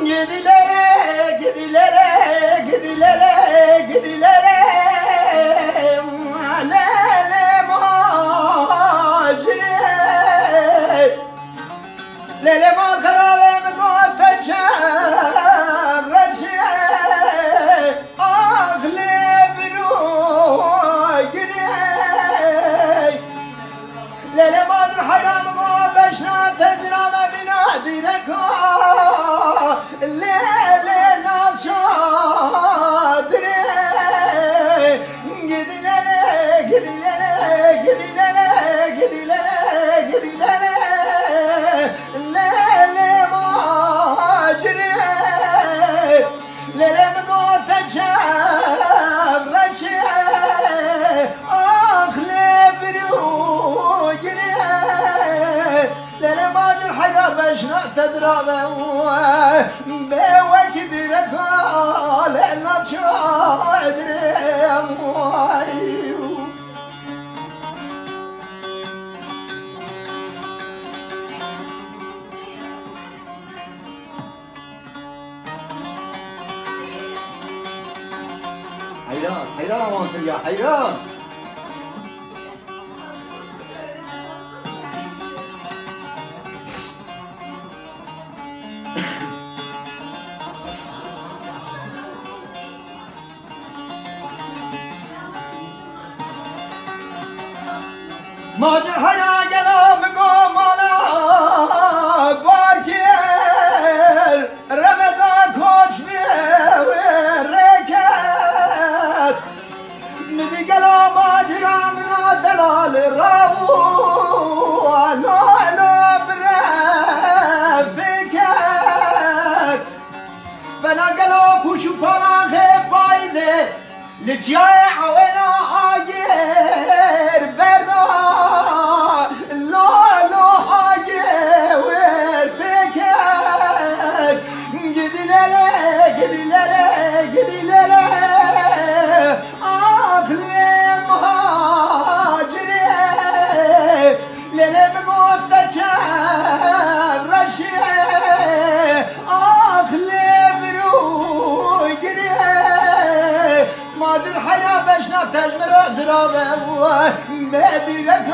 Gidilere, gidilere, gidilere, gidilere, lele macire, lele macare mi kotaçam, reçe, akle biru gire, lele madır hayram ko beşna tezrame bina direka. Lele navşadire gidilere gidilere gidilere gidilere gidilere lele macire lele muteçem reşe akle biru gire lele macir hayda beşna tedrave بوكدرك على النشادر حيران حيران وانت يا حيران ماجر حنا جلاب قومالا باركير رمضان خوش وركات مدي قلا ماجر منا دلال راو لا لا برفكات فنا قلا كوشو فانا خيب بايزه لجاي عوينا آجير بردا تجمر زرابه و مدیرک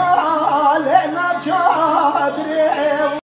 آل نبچادر